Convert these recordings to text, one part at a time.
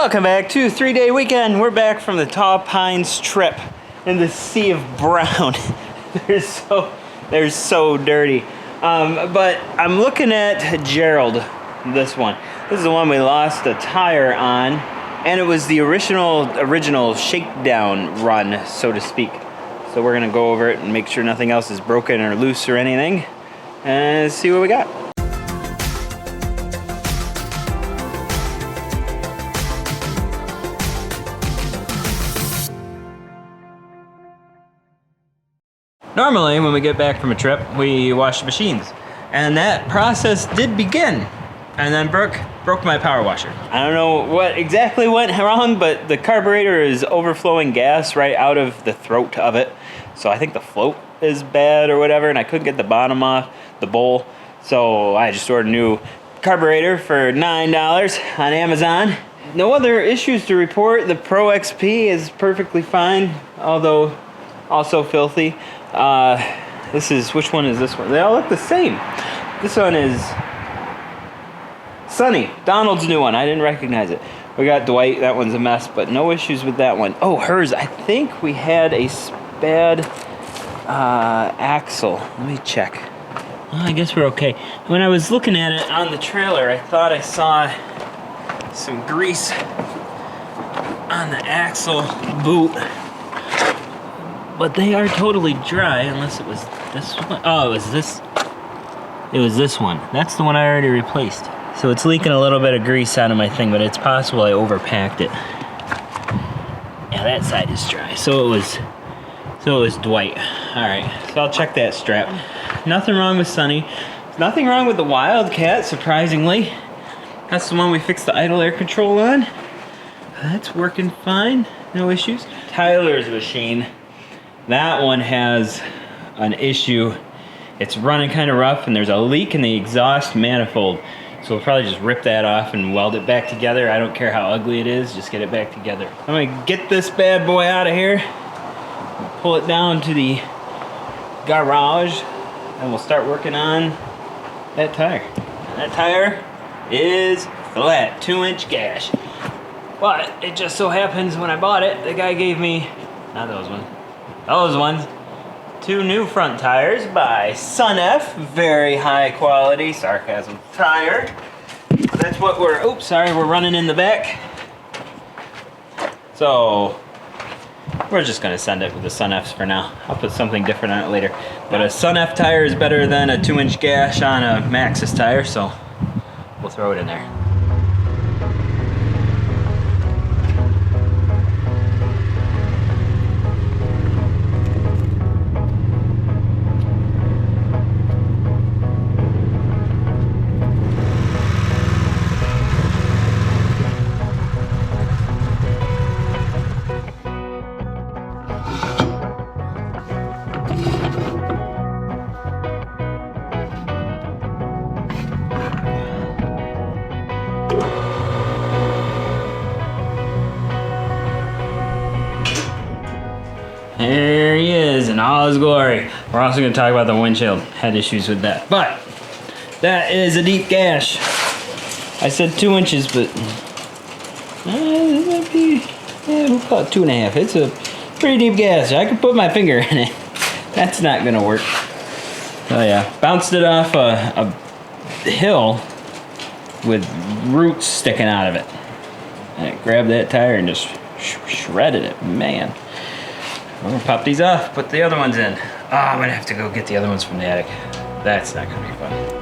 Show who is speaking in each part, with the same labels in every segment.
Speaker 1: Welcome back to 3-day weekend. We're back from the Tall Pines trip in the sea of brown. they're so dirty. But I'm looking at Gerald, this one. This is the one we lost a tire on, and it was the original shakedown run, so to speak. So we're gonna go over it and make sure nothing else is broken or loose or anything, and see what we got. Normally, when we get back from a trip, we wash the machines. And that process did begin. And then broke my power washer. I don't know what exactly went wrong, but the carburetor is overflowing gas right out of the throat of it. So I think the float is bad or whatever, and I couldn't get the bottom off the bowl. So I just ordered a new carburetor for $9 on Amazon. No other issues to report. The Pro XP is perfectly fine, although also filthy. Which one is this one? They all look the same. This one is Sunny, Donald's new one. I didn't recognize it. We got Dwight, that one's a mess, but no issues with that one. Oh, hers, I think we had a bad axle. Let me check. Well, I guess we're okay. When I was looking at it on the trailer, I thought I saw some grease on the axle boot. But they are totally dry, unless it was this one. Oh, it was this. It was this one. That's the one I already replaced. So it's leaking a little bit of grease out of my thing, but it's possible I overpacked it. Yeah, that side is dry. So it was Dwight. All right, so I'll check that strap. Nothing wrong with Sunny. Nothing wrong with the Wildcat, surprisingly. That's the one we fixed the idle air control on. That's working fine, no issues. Tyler's machine. That one has an issue. It's running kind of rough, and there's a leak in the exhaust manifold. So we'll probably just rip that off and weld it back together. I don't care how ugly it is, just get it back together. I'm gonna get this bad boy out of here, pull it down to the garage, and we'll start working on that tire. And that tire is flat, 2-inch gash. But it just so happens when I bought it, the guy gave me, not those ones, those ones, 2 new front tires by Sun-F, very high quality, sarcasm tire. That's what we're running in the back. So, we're just gonna send it with the Sun-Fs for now. I'll put something different on it later. But a Sun-F tire is better than a 2-inch gash on a Maxxis tire, so we'll throw it in there. There he is in all his glory. We're also going to talk about the windshield. Had issues with that. But that is a deep gash. I said 2 inches, but it might be, we'll call it 2.5. It's a pretty deep gash. I could put my finger in it. That's not going to work. Oh yeah. Bounced it off a hill with roots sticking out of it. And I grabbed that tire and just shredded it. Man. I'm gonna pop these off, put the other ones in. Oh, I'm gonna have to go get the other ones from the attic. That's not gonna be fun.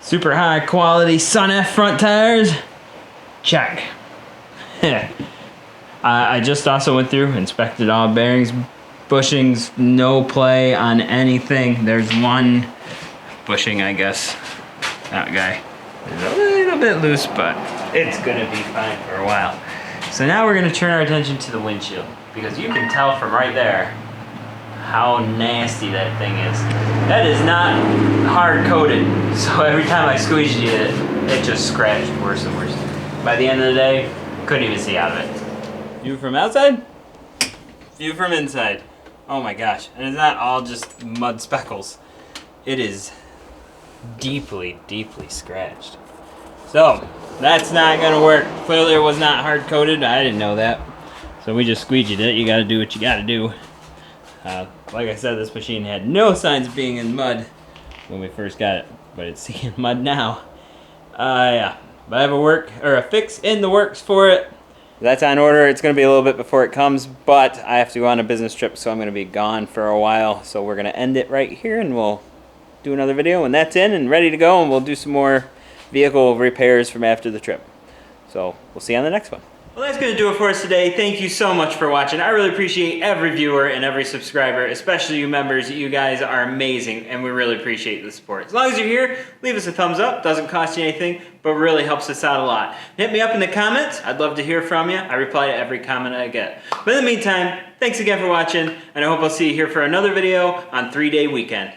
Speaker 1: Super high quality Sun F front tires. Check. I just also went through, inspected all bearings, bushings, no play on anything. There's one bushing, I guess. That guy is a little bit loose, but it's gonna be fine for a while. So now we're gonna turn our attention to the windshield, because you can tell from right there how nasty that thing is. That is not hard coated, so every time I squeeged it, it just scratched worse and worse. By the end of the day, couldn't even see out of it. View from outside, view from inside. Oh my gosh, and it's not all just mud speckles. It is deeply, deeply scratched. So, that's not gonna work. Clearly it was not hard coated, I didn't know that. So we just squeegeed it, you gotta do what you gotta do. Like I said, this machine had no signs of being in mud when we first got it, but it's in mud now. Yeah, but I have a fix in the works for it. That's on order. It's going to be a little bit before it comes, but I have to go on a business trip, so I'm going to be gone for a while. So we're going to end it right here, and we'll do another video when that's in and ready to go, and we'll do some more vehicle repairs from after the trip. So we'll see you on the next one. Well, that's going to do it for us today. Thank you so much for watching. I really appreciate every viewer and every subscriber, especially you members. You guys are amazing, and we really appreciate the support. As long as you're here, leave us a thumbs up. Doesn't cost you anything, but really helps us out a lot. Hit me up in the comments. I'd love to hear from you. I reply to every comment I get. But in the meantime, thanks again for watching, and I hope I'll see you here for another video on 3-Day Weekend.